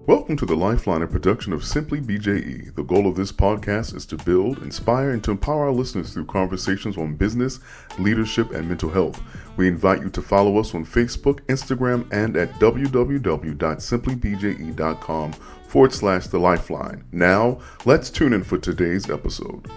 Welcome to the Lifeline, a production of Simply BJE. The goal of this podcast is to build, inspire, and to empower our listeners through conversations on business, leadership, and mental health. We invite you to follow us on Facebook, Instagram, and at www.simplybje.com/the Lifeline. Now, let's tune in for today's episode.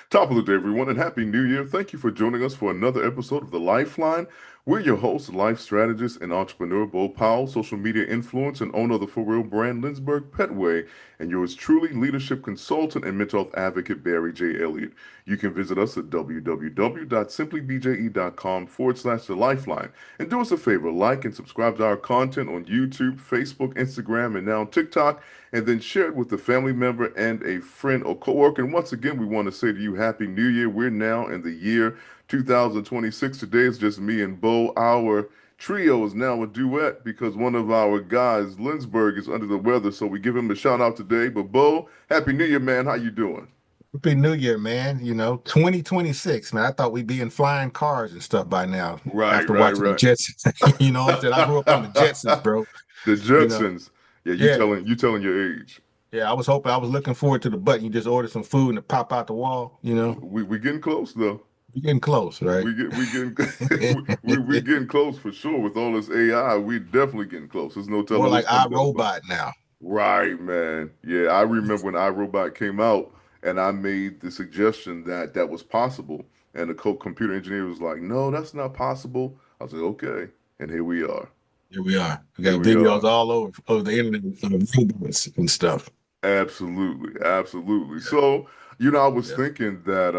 Top of the day, everyone, and Happy New Year. Thank you for joining us for another episode of The Lifeline. We're your hosts, life strategist and entrepreneur Bo Powell, social media influencer and owner of the For Real brand Lindsberg Petway, and yours truly, leadership consultant and mental health advocate Barry J. Elliott. You can visit us at www.simplybje.com/the Lifeline. And do us a favor, like and subscribe to our content on YouTube, Facebook, Instagram, and now TikTok, and then share it with a family member and a friend or coworker. And once again, we want to say to you, Happy New Year. We're now in the year 2026. Today is just me and Bo. Our trio is now a duet because one of our guys, Lindsberg, is under the weather, so we give him a shout out today. But Bo, Happy New Year, man. How you doing? Happy New Year, man. 2026, man. I thought we'd be in flying cars and stuff by now Right, after right, watching the right. Jetsons. You know what I'm saying? I grew up on the Jetsons, bro. The You know, Jetsons. Yeah, you yeah. telling your age. Yeah, I was looking forward to the button. You just order some food and it pop out the wall. We getting close though. You're getting close, right? We getting we getting close for sure. With all this AI, we definitely getting close. There's no More telling like what's gonna come from. iRobot now. Right, man. Yeah, I remember when iRobot came out, and I made the suggestion that that was possible, and the computer engineer was like, "No, that's not possible." I was like, "Okay," and here we are. Here we are. We Here got we videos are. all over the internet of robots and stuff. Absolutely, absolutely. So, I was Yeah. thinking that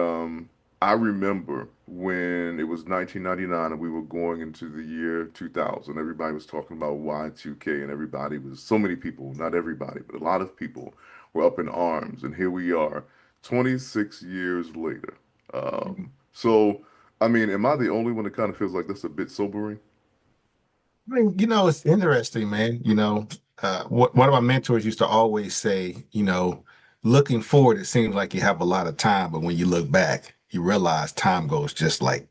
I remember when it was 1999 and we were going into the year 2000. Everybody was talking about Y2K, and everybody was so many people, not everybody, but a lot of people were up in arms. And here we are, 26 years later. So, I mean, am I the only one that kind of feels like that's a bit sobering? It's interesting, man. One of my mentors used to always say, looking forward, it seems like you have a lot of time, but when you look back, you realize time goes just like,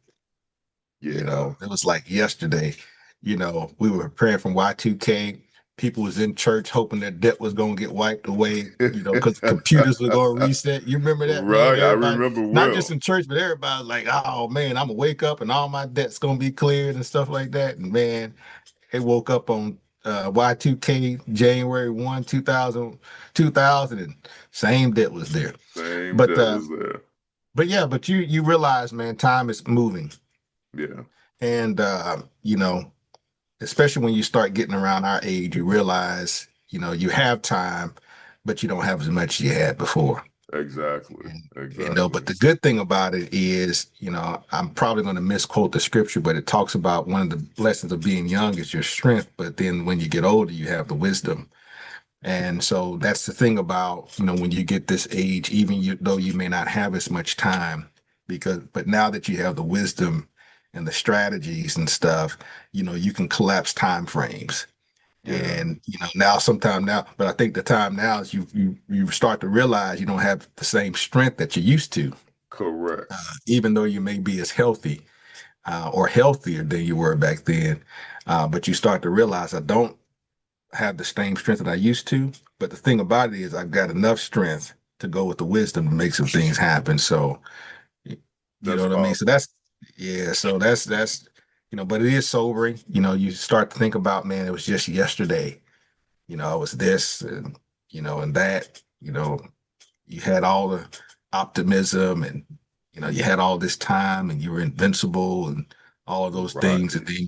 Yeah. it was like yesterday. We were preparing from Y2K. People was in church hoping their debt was going to get wiped away, because computers were going to reset. You remember that, man? Right, I Everybody, remember not just well. in church, but everybody like, oh man, I'm gonna wake up and all my debt's going to be cleared and stuff like that. And man, they woke up on Y2K January 1, 2000, and same debt was there. Same But debt was there. but you realize, man, time is moving. Yeah, And especially when you start getting around our age, you realize, you have time, but you don't have as much as you had before. exactly, And, but exactly. the good thing about it is, I'm probably going to misquote the scripture, but it talks about one of the lessons of being young is your strength. But then when you get older, you have the wisdom. And so that's the thing about, when you get this age, though you may not have as much time, but now that you have the wisdom and the strategies and stuff, you can collapse time frames. Yeah, And now sometime now, but I think the time now is you start to realize you don't have the same strength that you used to, correct. even though you may be as healthy or healthier than you were back then. But you start to realize I don't have the same strength that I used to. But the thing about it is I've got enough strength to go with the wisdom to make some things happen. So you know That's what I mean? So powerful. that's but it is sobering. You start to think about, man, it was just yesterday. It was this and that. You had all the optimism and you had all this time and you were invincible and all of those Right, things. And then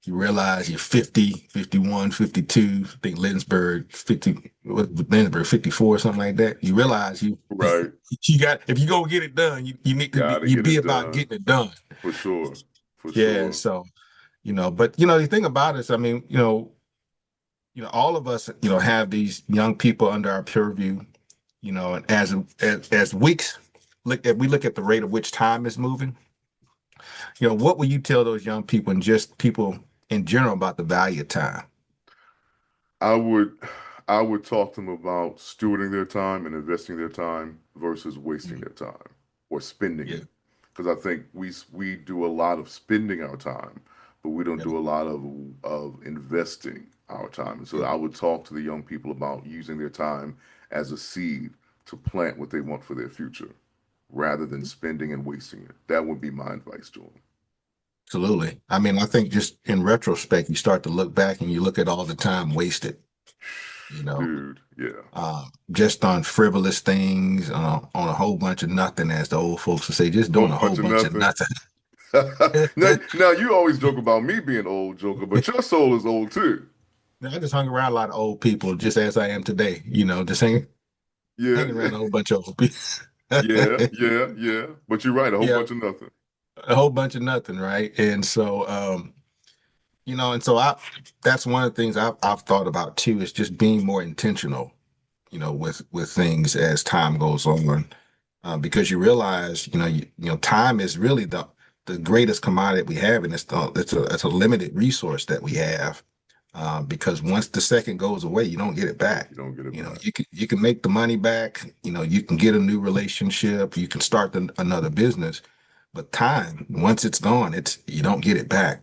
you realize you're 50, 51, 52. I think Lindensburg 50, what Lindensburg 54, something like that. You realize you right. you got if you go get it done, you need to be Gotta get be it about done getting it done. for sure, for Yeah. sure. So, but the thing about it is, I mean, all of us, have these young people under our purview, and as weeks look if we look at the rate at which time is moving, what would you tell those young people and just people in general about the value of time? I would, I would talk to them about stewarding their time and investing their time versus wasting Mhm. their time or spending Yeah. it. Because I think we do a lot of spending our time, but we don't Yeah. do a lot of investing. our time. And so Yeah. I would talk to the young people about using their time as a seed to plant what they want for their future rather than spending and wasting it. That would be my advice to them. Absolutely. I mean, I think just in retrospect, you start to look back and you look at all the time wasted, you know, Dude, yeah. just on frivolous things, on a whole bunch of nothing, as the old folks would say, just A whole doing a whole bunch of bunch of nothing. nothing. Now you always joke about me being old, Joker, but your soul is old too. I just hung around a lot of old people, just as I am today, just Yeah, hanging around a whole bunch of old people. yeah, yeah, yeah. But you're right, a whole Yeah, bunch of nothing. a whole bunch of nothing, right? And so, and so that's one of the things I've thought about too, is just being more intentional, with things as time goes on, because you realize, time is really the greatest commodity we have, and it's a limited resource that we have, because once the second goes away, you don't get it back. You don't get it back. You can make the money back, you can get a new relationship, you can start another business, but time, once it's gone, it's you don't get it back.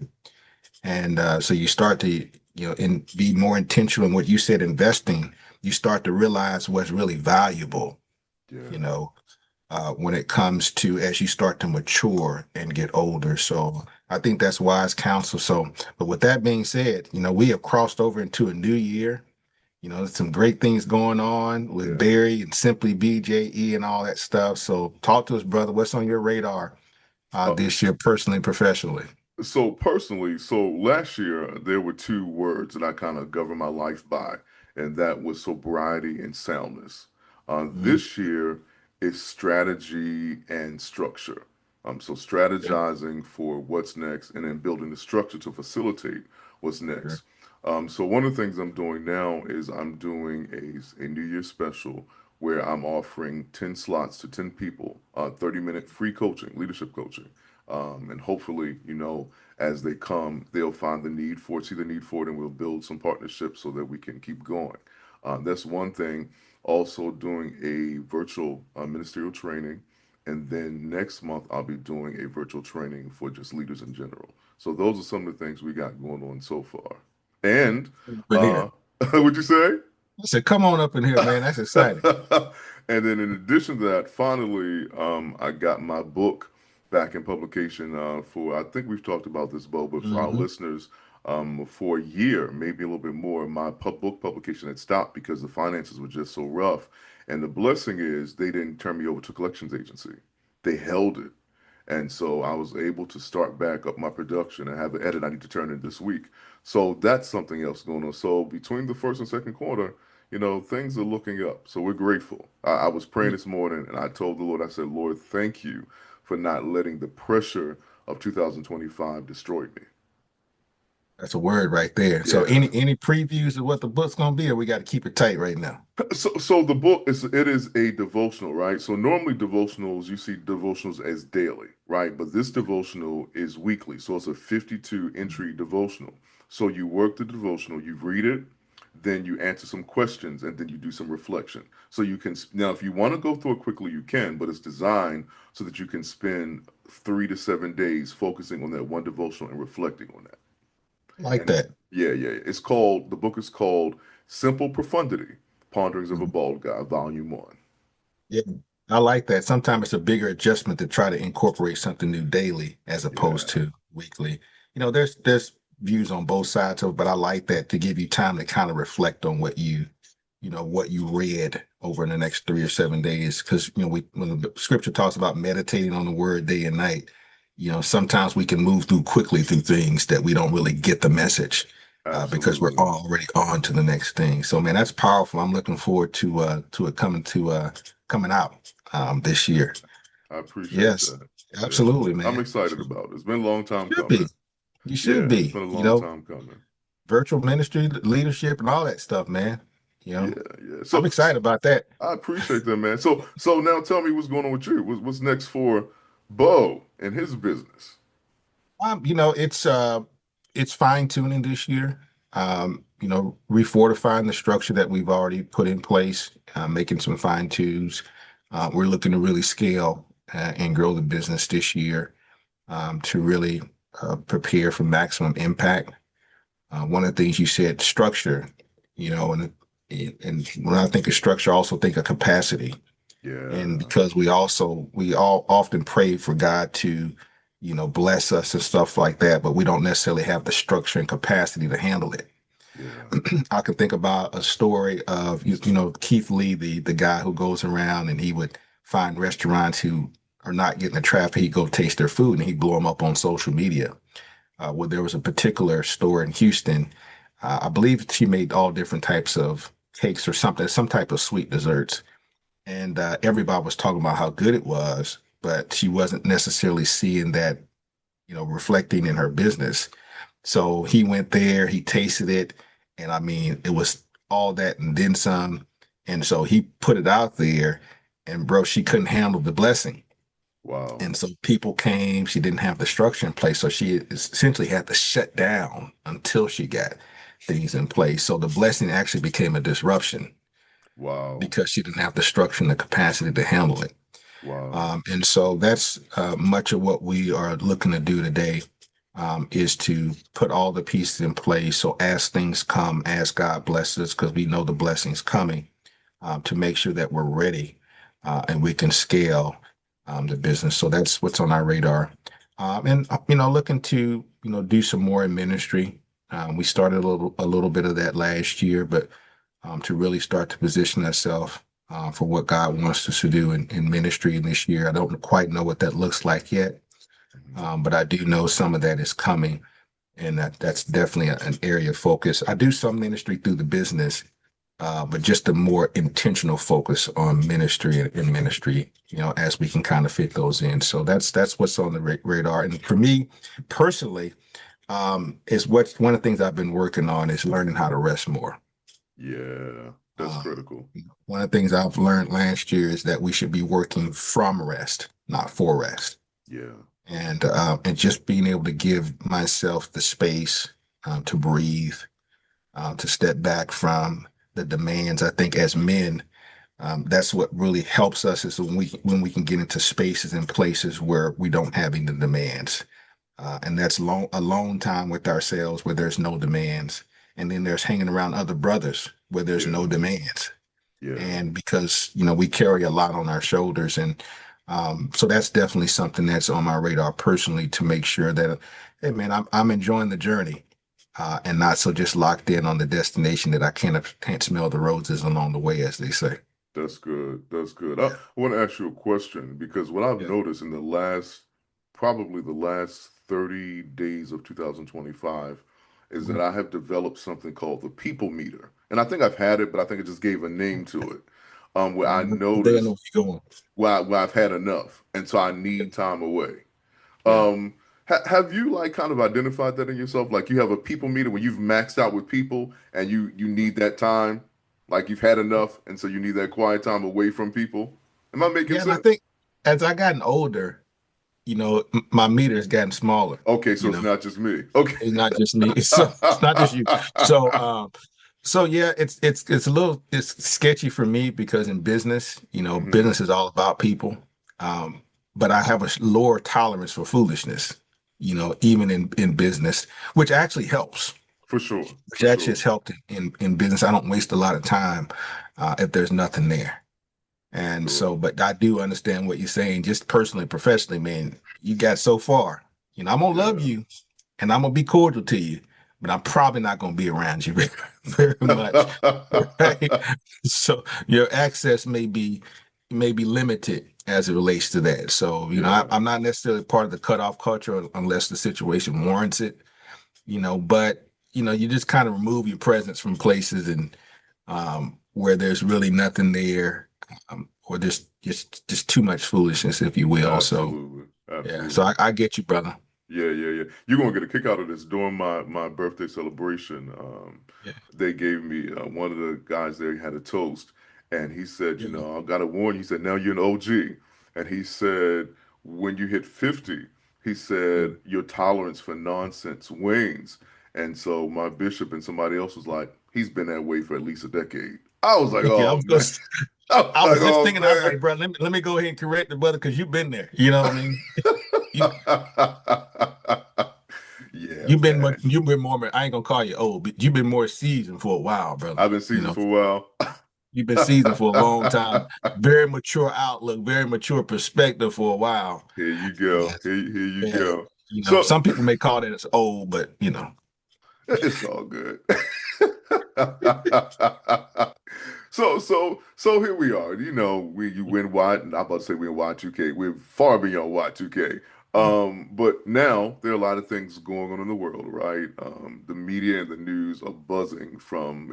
And so you start to, be more intentional in what you said, investing. You start to realize what's really valuable, you Yeah, know, when it comes to as you start to mature and get older. So I think that's wise counsel. So, but with that being said, we have crossed over into a new year. There's some great things going on with yeah. Barry and Simply BJE and all that stuff. So talk to us, brother. What's on your radar Uh, this year, personally and professionally? So personally, so last year there were two words that I kind of governed my life by, and that was sobriety and soundness. Mhm. This year is strategy and structure. So Okay. strategizing for what's next, and then building the structure to facilitate what's Sure. next. So one of the things I'm doing now is I'm doing a New Year special where I'm offering 10 slots to 10 people, 30-minute free coaching, leadership coaching. And hopefully, as they come, they'll find the need for it, see the need for it, and we'll build some partnerships so that we can keep going. That's one thing. Also, doing a virtual ministerial training. And then next month, I'll be doing a virtual training for just leaders in general. So, those are some of the things we got going on so far. And, Over here. what'd you say? I said, come on up in here, man. That's exciting. And then in addition to that, finally, I got my book back in publication for, I think we've talked about this, Bo, but for our Hmm. listeners, for a year, maybe a little bit more, my book publication had stopped because the finances were just so rough. And the blessing is they didn't turn me over to a collections agency. They held it. And so I was able to start back up my production and have an edit I need to turn in this week. So that's something else going on. So between the first and second quarter, things are looking up. So we're grateful. I was praying this morning and I told the Lord, I said, Lord, thank you for not letting the pressure of 2025 destroy me. That's a word right there. So Yeah. any previews of what the book's gonna be, or we got to keep it tight right now? So the book it is a devotional, right? So normally devotionals, you see devotionals as daily, right? But this devotional is weekly. So it's a 52 entry devotional. So you work the devotional, you read it, then you answer some questions, and then you do some reflection. So you can now, if you want to go through it quickly, you can, but it's designed so that you can spend 3 to 7 days focusing on that one devotional and reflecting on that. Like And that. yeah, yeah, the book is called Simple Profundity, Ponderings of a Mhm. Bald Guy, Volume 1. Yeah, I like that. Sometimes it's a bigger adjustment to try to incorporate something new daily as opposed Yeah, to weekly. There's views on both sides of it, but I like that to give you time to kind of reflect on what you read over in the next 3 or 7 days. Because when the scripture talks about meditating on the word day and night, sometimes we can move quickly through things that we don't really get the message, because we're absolutely. already on to the next thing. So man, that's powerful. I'm looking forward to it coming out this year. I appreciate Yes, that. Yeah, absolutely, I'm man. excited about it. It's been a long time Should be. coming. You should Yeah, it's be. been a long time coming. Virtual ministry, leadership, and all that stuff, man. You Yeah, know, yeah. I'm excited about that. I appreciate that, man. So now tell me what's going on with you. What's next for Bo and his business? It's fine tuning this year. Refortifying the structure that we've already put in place, making some fine tunes. We're looking to really scale and grow the business this year, to really prepare for maximum impact. One of the things you said, structure, and when I think of structure, I also think of capacity. And Yeah. because we all often pray for God to, bless us and stuff like that, but we don't necessarily have the structure and capacity to handle it. Yeah. I can think about a story of Keith Lee, the guy who goes around and he would find restaurants who are not getting the traffic. He'd go taste their food and he'd blow them up on social media. Where there was a particular store in Houston, I believe she made all different types of cakes or something, some type of sweet desserts, and everybody was talking about how good it was, but she wasn't necessarily seeing that reflecting in her business. So he went there, he tasted it, and I mean, it was all that and then some. And so he put it out there, and bro, she couldn't handle the blessing. Wow. And so people came, she didn't have the structure in place. So she essentially had to shut down until she got things in place. So the blessing actually became a disruption Wow. because she didn't have the structure and the capacity to handle it. Wow. And so that's much of what we are looking to do today, is to put all the pieces in place. So as things come, as God blesses, because we know the blessings coming, to make sure that we're ready and we can scale the business. So that's what's on our radar. And looking to do some more in ministry. We started a little bit of that last year, but to really start to position ourselves for what God wants us to do in ministry in this year. I don't quite know what that looks like yet, Mhm. but I do know some of that is coming, and that's definitely an area of focus. I do some ministry through the business, but just a more intentional focus on ministry and ministry, as we can kind of fit those in. So that's what's on the radar. And for me personally, is what's one of the things I've been working on is learning how to rest more. Yeah. That's Um, critical. One of the things I've learned last year is that we should be working from rest, not for rest, Yeah. and just being able to give myself the space to breathe, to step back from the demands. I think as men, that's what really helps us is when we can get into spaces and places where we don't have any demands, and that's alone time with ourselves where there's no demands, and then there's hanging around other brothers where there's no Yeah. demands, Yeah. and because we carry a lot on our shoulders, and so that's definitely something that's on my radar personally to make sure that, hey man, I'm enjoying the journey, and not so just locked in on the destination that I can't smell the roses along the way, as they say. That's good. That's good. I Yeah, want to ask you a question because what I've yeah. noticed in probably the last 30 days of 2025 is Mhm. that I have developed something called the people meter. And I think I've had it, but I think I just gave a name to it. Where I They know noticed where you're going. where I've had enough. And so I need time away. Yeah. Have you like kind of identified that in yourself? Like you have a people meter when you've maxed out with people and you need that time, like you've had enough, and so you need that quiet time away from people. Am I making Yeah, and I sense? think as I gotten older, my meter has gotten smaller. Okay, so You it's know, not just me. Okay. it's not just me. It's not just you. So, yeah, it's a little it's sketchy for me because in business, Hmm. business is all about people. Um, but I have a lower tolerance for foolishness. Even in business, which actually helps. For sure. Which For actually sure. has helped in business. I don't waste a lot of time if there's nothing there. And so, Sure. but I do understand what you're saying, just personally, professionally, man. You got so far. I'm gonna love Yeah. you and I'm gonna be cordial to you, but I'm probably not gonna be around you very, very much. Right? So your access may be limited as it relates to that. So, Yeah. I'm not necessarily part of the cutoff culture unless the situation warrants it, but you just kind of remove your presence from places and where there's really nothing there, or there's just too much foolishness, if you will. So Absolutely. yeah, so I, Absolutely. I get you, brother. Yeah, yeah, yeah. You're gonna get a kick out of this. During my birthday celebration, Yeah, they gave me one of the guys there had a toast, and he said, yeah, I gotta warn you. He said, now you're an OG, and he said, when you hit 50, he yeah. said your tolerance for nonsense wanes, and so my bishop and somebody else was like, he's been that way for at least a decade. I was like, Yeah, oh man, I was I like, was just oh thinking, I was man. like, bro, let me go ahead and correct the brother because you've been there. You know what I mean? You, Yeah, man. you've been more. I ain't gonna call you old, but you've been more seasoned for a while, brother. I've been You seasoned know, for you've been a seasoned for a long time. while. Very mature outlook, very mature perspective for a while. Here you go. And, Here you and go. some So people may call that as old, but it's all good. So here we are. You know, we you win Y. I'm about to say we in Y2K. We're far beyond Y2K. But now there are a lot of things going on in the world, right? The media and the news are buzzing from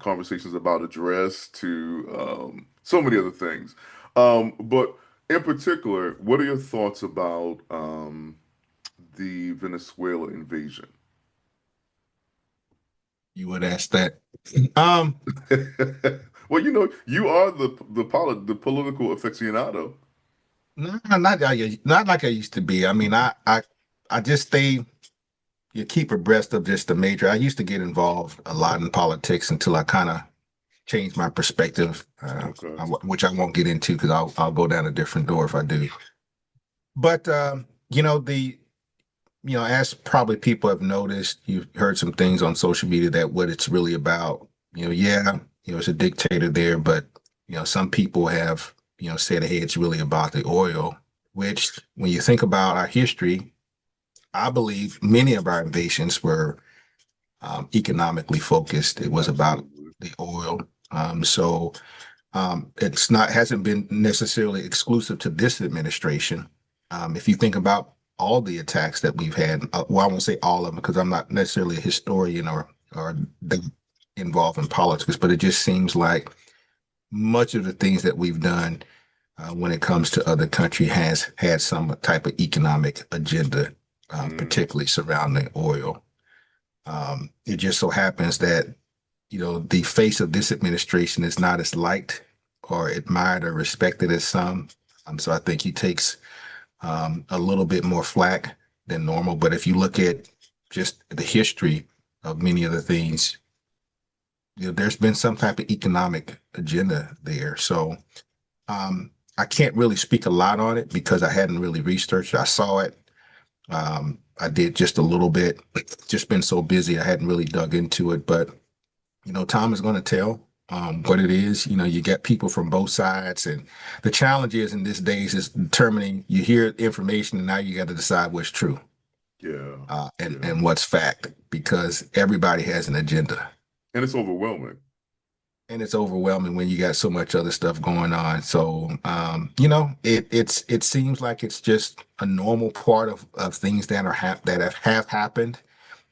conversations about address to so many other things. But in particular, what are your thoughts about the Venezuela invasion? you would ask that. Um, Well, you know, you are the political aficionado. no, not like I used to be. I mean, I just stay. You keep abreast of just the major. I used to get involved a lot in politics until I kind of changed my perspective, Okay. which I won't get into because I'll go down a different door if I do. But as probably people have noticed, you've heard some things on social media that what it's really about. Yeah, it's a dictator there, but some people have said, hey, it's really about the oil. Which, when you think about our history, I believe many of our invasions were economically focused. It was about Absolutely. the oil. It's not hasn't been necessarily exclusive to this administration. If you think about all the attacks that we've had, well, I won't say all of them because I'm not necessarily a historian or that involved in politics, but it just seems like much of the things that we've done when it comes to other country has had some type of economic agenda, Mm, particularly surrounding oil. It just so happens that the face of this administration is not as liked or admired or respected as some. So I think he takes a little bit more flack than normal. But if you look at just the history of many of the things, there's been some type of economic agenda there. So I can't really speak a lot on it because I hadn't really researched. I saw it. I did just a little bit. Just been so busy, I hadn't really dug into it. But time is going to tell what it is. You get people from both sides, and the challenge is in this days is determining. You hear information, and now you got to decide what's true yeah, and yeah. what's fact, because everybody has an agenda, And it's overwhelming. and it's overwhelming when you got so much other stuff going on. So, it seems like it's just a normal part of things that have happened.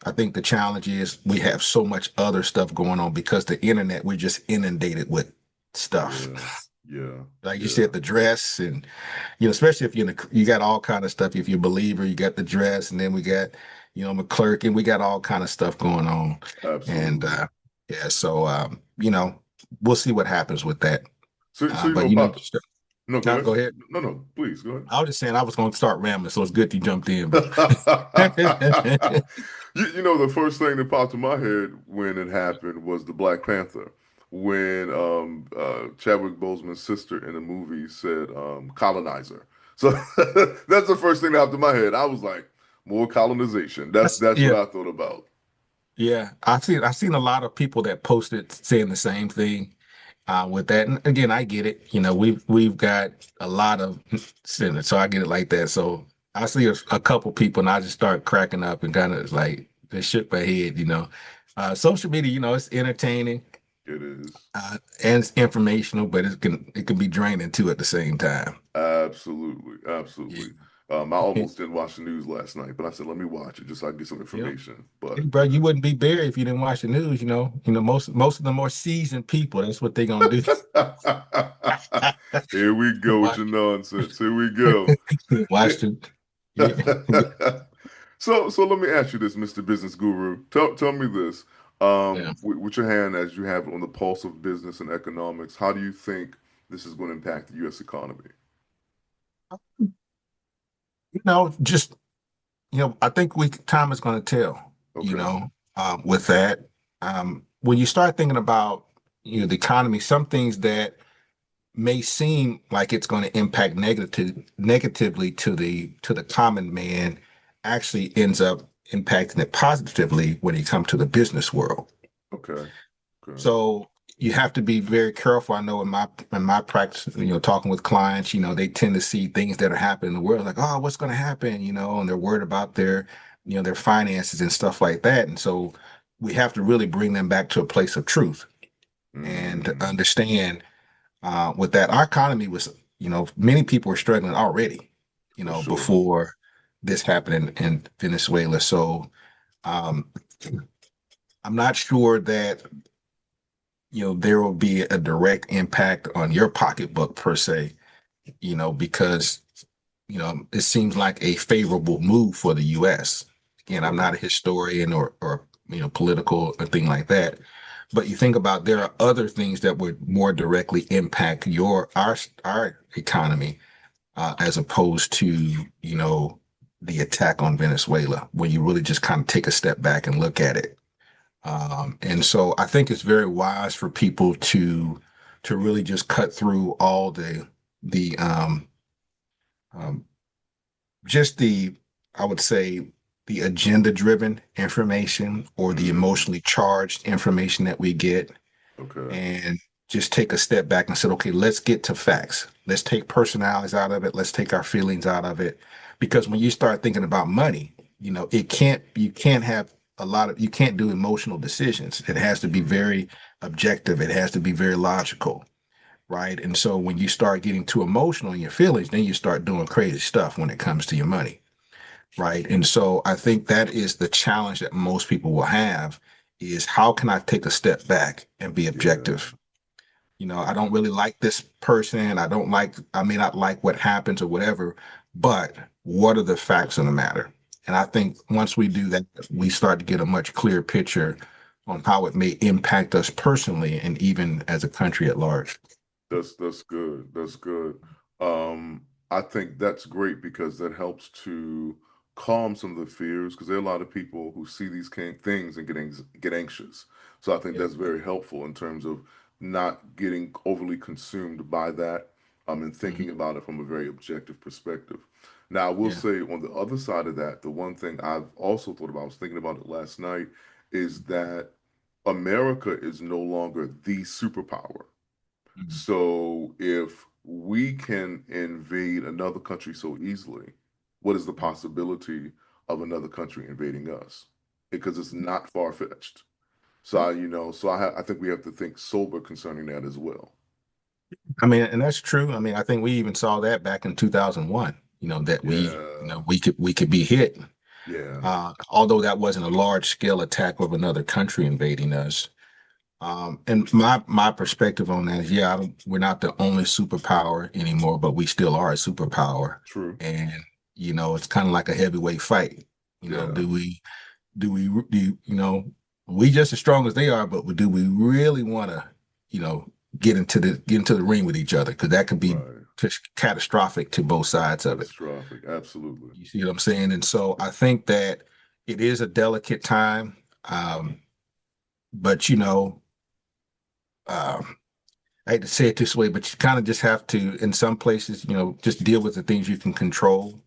I think the challenge is we have so much other stuff going on because the internet, we're just inundated with stuff. Yeah, yeah, Like you said, yeah. the dress and especially if you got all kind of stuff. If you're a believer, you got the dress, and then we got, McClurk, and we got all kind of stuff going on. And Absolutely. yeah, so we'll see what happens with that. So you But know, Pop. No, go no, ahead. go ahead. No, no, please go I was just saying I was going to start rambling, so it's good you jumped in, bro. ahead. You know, the first thing that popped in my head when it happened was the Black Panther. When Chadwick Boseman's sister in the movie said colonizer. So that's the first thing that popped in my head. I was like, more colonization. That's what Yeah. I thought about. Yeah, I've seen a lot of people that posted saying the same thing with that. And again, I get it. We've got a lot of sinners, so I get it like that. So I see a couple people, and I just start cracking up and kind of like just shook my head. Social media, it's entertaining It is. and it's informational, but it can be draining too at the same time. Absolutely, Yeah. absolutely. I almost didn't watch the news last night, but I said, let me watch it just so I can get some Yep. information. Hey, But bro, you wouldn't be buried if you didn't watch the news. Most of the more seasoned people, that's what they're gonna do. here we go with Watch, your nonsense. Here we go. watch it. Yeah, So let me ask you this, Mr. Business Guru. Tell me this. yeah. With your hand as you have it on the pulse of business and economics, how do you think this is going to impact the U.S. economy? Just I think we time is going to tell. Okay. With that, when you start thinking about the economy, some things that may seem like it's going to impact negatively to the common man actually ends up impacting it positively when you come to the business world. Okay. Okay. So you have to be very careful. I know in my practice, talking with clients, they tend to see things that are happening in the world, like, oh, what's going to happen, and they're worried about their finances and stuff like that. And so we have to really bring them back to a place of truth and to Mm, understand with that our economy was, many people were struggling already, for sure. before this happened in Venezuela. So um, I'm not sure that there will be a direct impact on your pocketbook per se, because, it seems like a favorable move for the US. Again, I'm Okay. not a historian or political or thing like that. But you think about there are other things that would more directly impact our economy as opposed to, the attack on Venezuela, when you really just kind of take a step back and look at it. And so I think it's very wise for people to really just cut through all the um, just the I would say the agenda driven information or the Mm, emotionally charged information that we get, okay. and just take a step back and said, okay, let's get to facts. Let's take personalities out of it. Let's take our feelings out of it. Because when you start thinking about money, you can't have you can't do emotional decisions. It has That's to be true. very objective. It has to be very logical. Right. And so when you start getting too emotional in your feelings, then you start doing crazy stuff when it comes to your money. Right. And so I think that is the challenge that most people will have is how can I take a step back and be Yeah. objective? I don't Okay. really like this person. I may not like what happens or whatever, but what are the facts of the matter? And I think once we do that, we start to get a much clearer picture on how it may impact us personally and even as a country at large. That's good. That's good. I think that's great because that helps to calm some of the fears because there are a lot of people who see these things and get anxious. So I think Yeah. that's very helpful in terms of not getting overly consumed by that, and thinking Hmm. about it from a very objective perspective. Now, I will Yeah. say on the other side of that, the one thing I've also thought about, I was thinking about it last night, is that America is no longer the superpower. Mhm. So if we can invade another country so easily, what is the possibility of another country invading us? Because it's not far-fetched. So I think we have to think sober concerning that as well. I mean, and that's true. I mean, I think we even saw that back in 2001, that Yeah, we could be hit. yeah, Although that wasn't a large scale attack of another country invading us. And my perspective on that is, yeah, we're not the only superpower anymore, but we still are a superpower. true. And, it's kind of like a heavyweight fight. Yeah, Do we, we just as strong as they are, but do we really want to, you know, get into the ring with each other? Because that could be right. just catastrophic to both sides of it. Catastrophic. Absolutely. You see what I'm saying? And so I think that it is a delicate time. But um, I hate to say it this way, but you kind of just have to, in some places, just deal with the things you can control,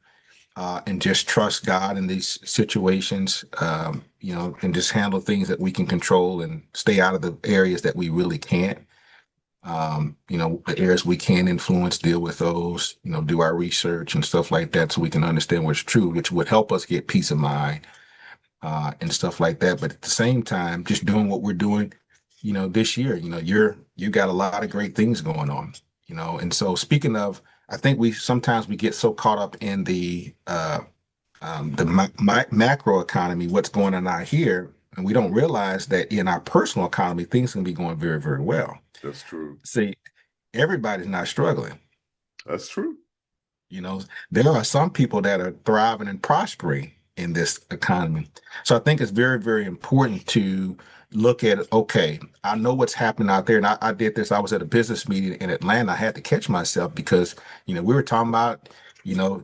and just trust God in these situations, and just handle things that we can control and stay out of the areas that we really can't. The areas we can influence, deal with those, do our research and stuff like that so we can understand what's true, which would help us get peace of mind, and stuff like that. But at the same time, just doing what we're doing, this year, you got a lot of great things going on, And so speaking of, I think we sometimes we get so caught up in the macro economy, what's going on out here, and we don't realize that in our personal economy, things can be going very, very well. That's true. See, everybody's not struggling. That's true. There are some people that are thriving and prospering in this economy. So I think it's very, very important to look at it. Okay, I know what's happening out there. And I did this. I was at a business meeting in Atlanta. I had to catch myself because, we were talking about, you know,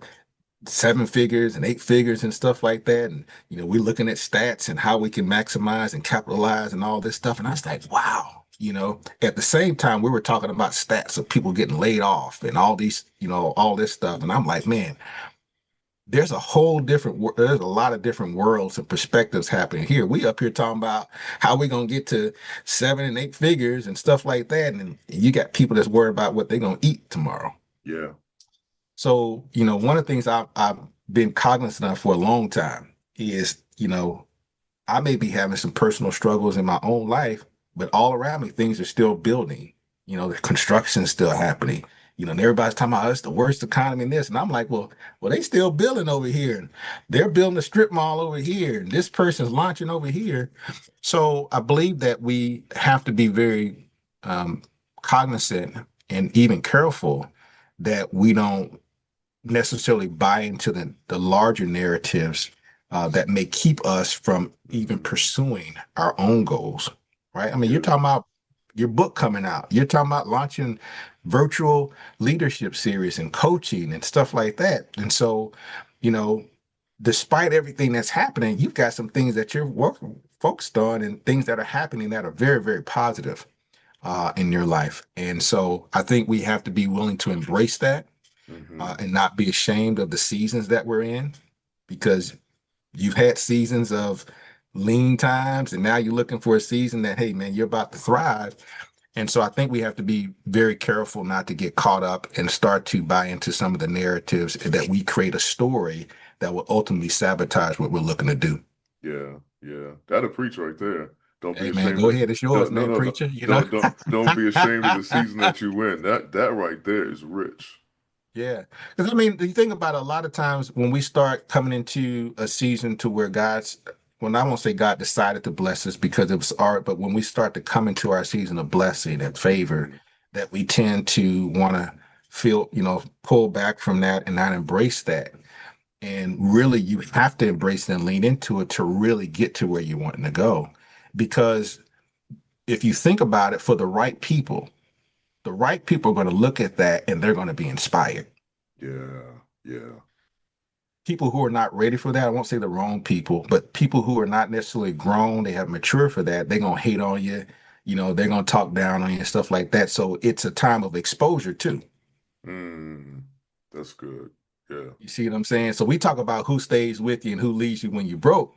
seven figures and eight figures and stuff like that. And, we're looking at stats and how we can maximize and capitalize and all this stuff. And I was like, wow. At the same time, we were talking about stats of people getting laid off and all these, all this stuff. And I'm like, man, there's a whole different there's a lot of different worlds and perspectives happening here. We up here talking about how we gonna get to 7 and 8 figures and stuff like that, and you got people that's worried about what they're gonna eat tomorrow. Yeah. So, one of the things I've been cognizant of for a long time is, I may be having some personal struggles in my own life, but all around me, things are still building. The construction's still happening. And everybody's talking about, "Oh, it's the worst economy in this." And I'm like, well, they still building over here. And they're building a strip mall over here. And this person's launching over here. So I believe that we have to be very um, cognizant and even careful that we don't necessarily buy into the larger narratives that may keep us from even Hmm. pursuing our own goals, right? I mean, you're Yeah. talking about your book coming out, you're talking about launching virtual leadership series and coaching and stuff like that. And so, you know, despite everything that's happening, you've got some things that you're working focused on and things that are happening that are very, very positive in your life. And so I think we have to be willing to embrace that Hmm. and not be ashamed of the seasons that we're in because you've had seasons of lean times and now you're looking for a season that, hey, man, you're about to thrive. And so I think we have to be very careful not to get caught up and start to buy into some of the narratives that we create a story that will ultimately sabotage what we're looking to do. Yeah. Yeah. That'll preach right there. Don't be Hey, man, ashamed go of ahead. It's yours, don't no man, no no preacher. You know? don't be ashamed of the season that you win. That right there is rich. Yeah. Because I mean, the thing about a lot of times when we start coming into a season to where well, I won't say God decided to bless us because it was art, but when we start to come into our season of blessing and favor, Hmm. that we tend to want to feel, pull back from that and not embrace that. And really, you have to embrace it and lean into it to really get to where you're wanting to go. Because if you think about it, for the right people are going to look at that and they're going to be inspired. Yeah. Yeah. People who are not ready for that, I won't say the wrong people, but people who are not necessarily grown, they have matured for that, they're gonna hate on you, they're gonna talk down on you and stuff like that. So it's a time of exposure too. Mm. That's good. Yeah. You see what I'm saying? So we talk about who stays with you and who leaves you when you broke,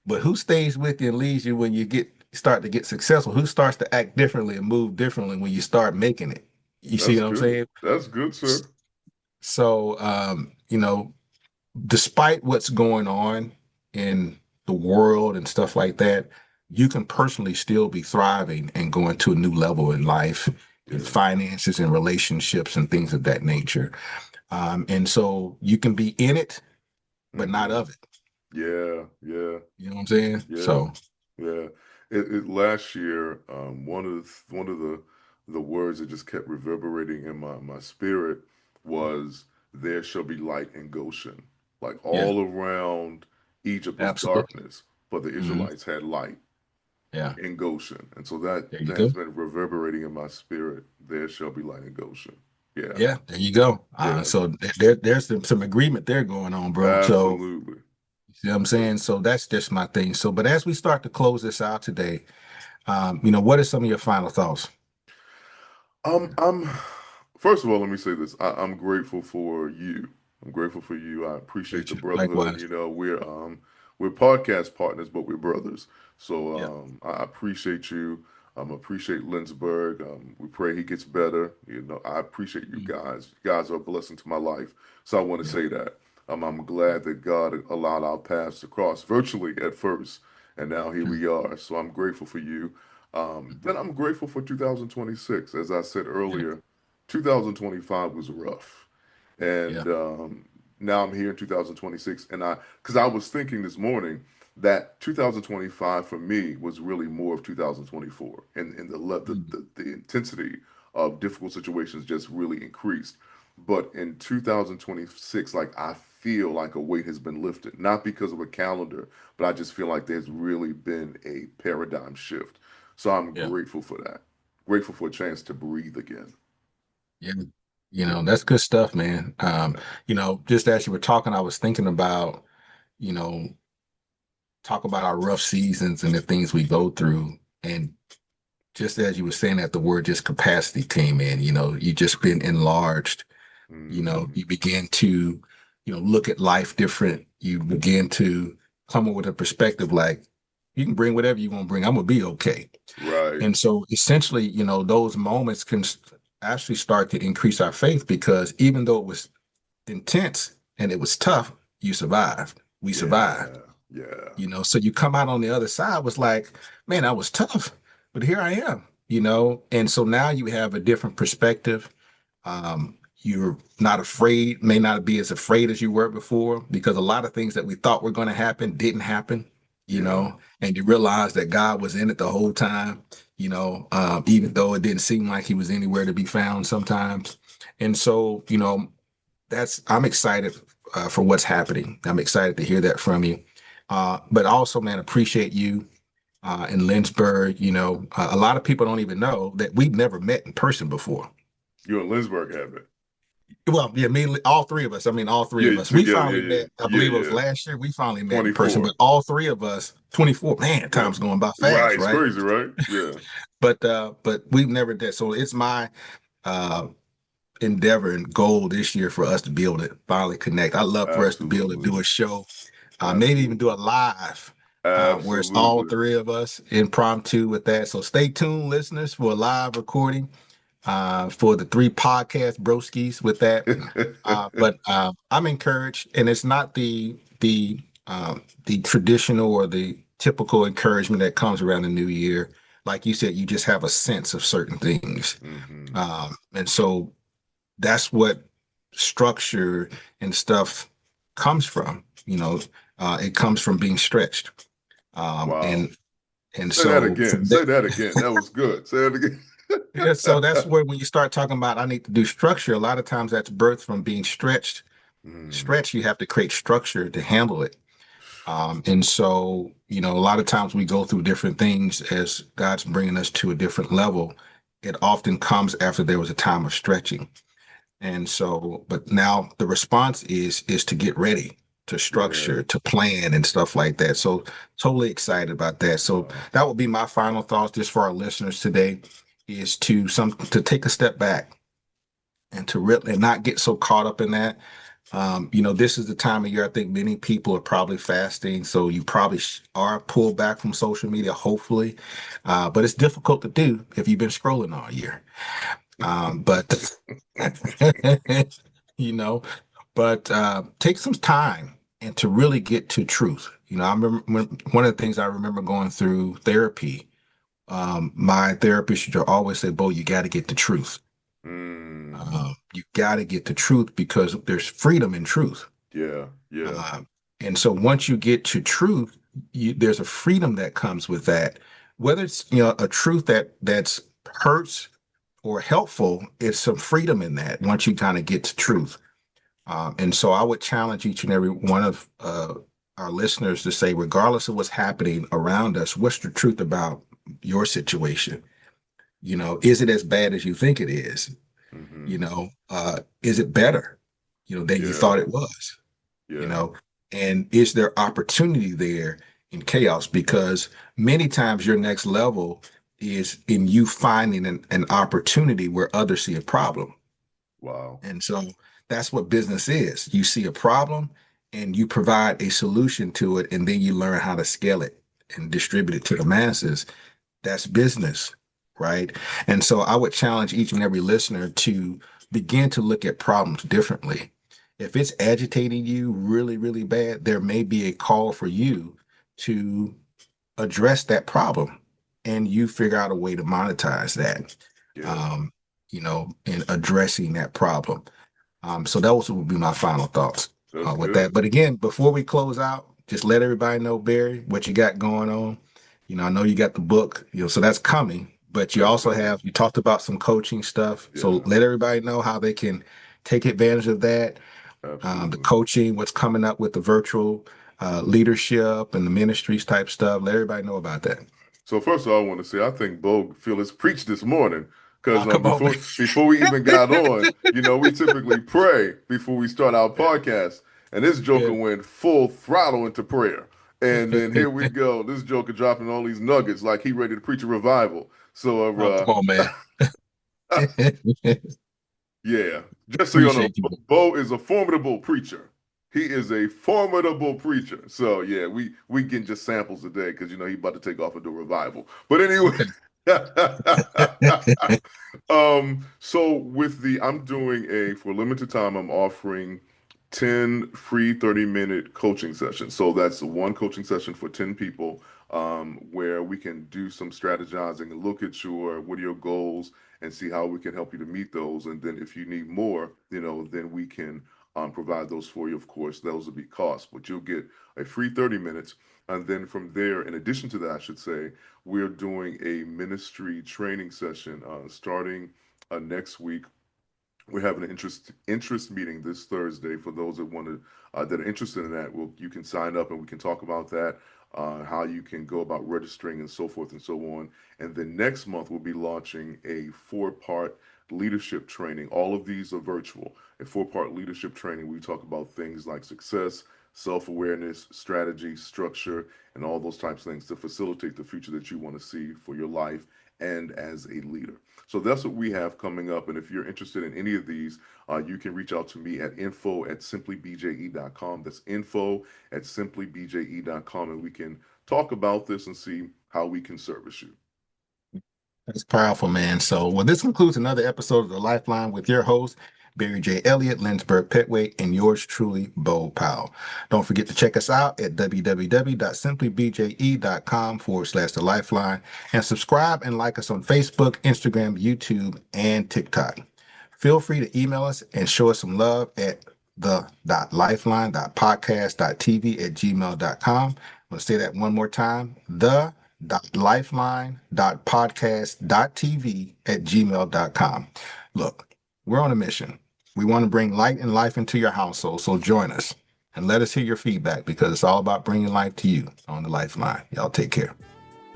but who stays with you and leaves you when you start to get successful? Who starts to act differently and move differently when you start making it? You see That's what I'm good. saying? That's good, sir. So despite what's going on in the world and stuff like that, you can personally still be thriving and going to a new level in life, in Yeah. finances and relationships and things of that nature. And so you can be in it, but not Hmm. of it. Yeah. Yeah. You know what I'm saying? Yeah. So, Yeah. It last year, one of the words that just kept reverberating in my spirit was there shall be light in Goshen. Like yeah, all around Egypt was absolutely. darkness, but the Hmm. Israelites had light Yeah, in Goshen. And so that, there you that go. has been reverberating in my spirit. There shall be light in Goshen. Yeah. Yeah, there you go. Yeah. So there's some agreement there going on, bro. So, Absolutely. you see what I'm Yeah. saying? So that's just my thing. So, but as we start to close this out today, what are some of your final thoughts? I'm first of all, let me say this. I'm grateful for you. I'm grateful for you. I appreciate the Preacher. brotherhood. Likewise. We're podcast partners, but we're brothers. So Yeah. I appreciate you. Appreciate Lindsberg. We pray he gets better. I appreciate you Mm. guys. You guys are a blessing to my life. So I want to Yeah. say that. I'm glad that God allowed our paths to cross virtually at first, and now here Mm. we are. So I'm grateful for you. Then I'm grateful for 2026. As I said Yeah. earlier, 2025 was rough. Yeah. And now I'm here in 2026. Because I was thinking this morning that 2025 for me was really more of 2024. And Mm. the intensity of difficult situations just really increased. But in 2026, like I feel like a weight has been lifted, not because of a calendar, but I just feel like there's really been a paradigm shift. So I'm Yeah. grateful for that. Grateful for a chance to breathe again. Yeah. Yeah. That's good stuff, man. Yeah. Just as you were talking, I was thinking about, you know, talk about our rough seasons and the things we go through. And just as you were saying that, the word just capacity came in, you just been enlarged. Hmm. You begin to, look at life different. You begin to come up with a perspective like, you can bring whatever you want to bring. I'm gonna be okay. Right. And so essentially, those moments can actually start to increase our faith because even though it was intense and it was tough, you survived. We survived. Yeah. Yeah. So you come out on the other side was like, man, that was tough, but here I am. And so now you have a different perspective. You're not afraid, may not be as afraid as you were before, because a lot of things that we thought were going to happen didn't happen, Yeah. and you realize that God was in it the whole time, even though it didn't seem like he was anywhere to be found sometimes. And so, I'm excited for what's happening. I'm excited to hear that from you. But also, man, appreciate you in Lynchburg. A lot of people don't even know that we've never met in person before. You and Lynchburg have it. Well, yeah, mainly all three of us. I mean, all three of Yeah, us. We together. finally Yeah, met, I yeah. believe it Yeah, was yeah. last year, we finally met in person, 24. but all three of us, 24, man, Yep. time's going by Right. fast, It's right? crazy, right? Yeah. But we've never did. So it's my uh endeavor and goal this year for us to be able to finally connect. I love for us to be able to Absolutely. do a show, maybe even do a Absolutely. live, where it's all Absolutely. three of us impromptu with that. So stay tuned, listeners, for a live recording for the three podcast broskies with that. But I'm encouraged, and it's not the traditional or the typical encouragement that comes around the new year. Like you said, you just have a sense of certain things, Hmm. and so that's what structure and stuff comes from. It comes from being stretched, um, Wow. and and Say that so again. from that, Say that again. That was good. Say that again. yeah, so that's where when you start talking about I need to do structure, a lot of times that's birthed from being stretched. Mm. Stretch, you have to create structure to handle it. And so, a lot of times we go through different things as God's bringing us to a different level. It often comes after there was a time of stretching. And so, but now the response is to get ready, to Yeah. structure, to plan and stuff like that. So totally excited about that. So Wow. that would be my final thoughts just for our listeners today is to take a step back and to really and not get so caught up in that. This is the time of year I think many people are probably fasting, so you probably are pulled back from social media, hopefully. But it's difficult to do if you've been scrolling all year. But you know, but take some time and to really get to truth. I remember one of the things I remember going through therapy. My therapist used to always say, "Bo, you got to get the truth. Mm. You got to get the truth because there's freedom in truth." Yeah. Yeah. Uh, and so once you get to truth, there's a freedom that comes with that. Whether it's a truth that's hurts or helpful, it's some freedom in that once you kind of get to truth. And so I would challenge each and every one of our listeners to say, regardless of what's happening around us, what's the truth about your situation? Is it as bad as you think it is? Hmm. Is it better, than you Yeah. thought it was? you Yeah. know, and is there opportunity there in chaos? Because many times your next level is in you finding an opportunity where others see a problem. Wow. And so that's what business is. You see a problem and you provide a solution to it, and then you learn how to scale it and distribute it to the masses. That's business, right? And so I would challenge each and every listener to begin to look at problems differently. If it's agitating you really, really bad, there may be a call for you to address that problem and you figure out a way to monetize that, Yeah. um, in addressing that problem. So those would be my final thoughts That's with that. good. But again, before we close out, just let everybody know, Barry, what you got going on. I know you got the book, so that's coming, but you That's also coming. you talked about some coaching stuff. So Yeah. let everybody know how they can take advantage of that. The Absolutely. coaching, what's coming up with the virtual leadership and the ministries type stuff. Let everybody know about that. So first of all, I want to say I think Bo Phyllis preached this morning because Oh, come on, man. before we even got on, we typically pray before we start our podcast, and this Joker Yeah. went full throttle into prayer, and then here we go. This Joker dropping all these nuggets like he ready to preach a revival. So Oh, come on, man. yeah, just so you know, Appreciate you. Bo is a formidable preacher. He is a formidable preacher. So yeah, we getting just samples today because he about to take off and do a revival. But anyway, Okay. so with the I'm doing a for a limited time, I'm offering 10 free 30-minute coaching sessions. So that's one coaching session for 10 people, where we can do some strategizing and look at what are your goals and see how we can help you to meet those. And then if you need more, then we can provide those for you. Of course, those will be costs, but you'll get a free 30 minutes. And then from there, in addition to that, I should say, we're doing a ministry training session starting next week. We're having an interest meeting this Thursday for those that are interested in that. You can sign up and we can talk about that, how you can go about registering and so forth and so on. And then next month we'll be launching a 4-part leadership training. All of these are virtual. A 4-part leadership training. We talk about things like success, self-awareness, strategy, structure, and all those types of things to facilitate the future that you want to see for your life and as a leader. So that's what we have coming up. And if you're interested in any of these, you can reach out to me at info@simplybje.com. That's info@simplybje.com. And we can talk about this and see how we can service you. That's powerful, man. So, well, this concludes another episode of The Lifeline with your host, Barry J. Elliott, Lindsberg Petway, and yours truly, Bo Powell. Don't forget to check us out at www.simplybje.com/The Lifeline and subscribe and like us on Facebook, Instagram, YouTube, and TikTok. Feel free to email us and show us some love at the.lifeline.podcast.tv@gmail.com. I'm going to say that one more time. The.lifeline.podcast.tv@gmail.com. Look, we're on a mission. We want to bring light and life into your household, so join us and let us hear your feedback because it's all about bringing life to you on the Lifeline. Y'all take care.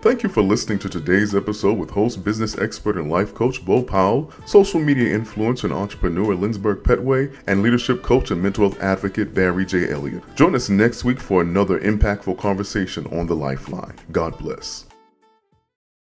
Thank you for listening to today's episode with host, business expert, and life coach Bo Powell, social media influencer and entrepreneur Lindsberg Petway, and leadership coach and mental health advocate Barry J. Elliott. Join us next week for another impactful conversation on the Lifeline. God bless.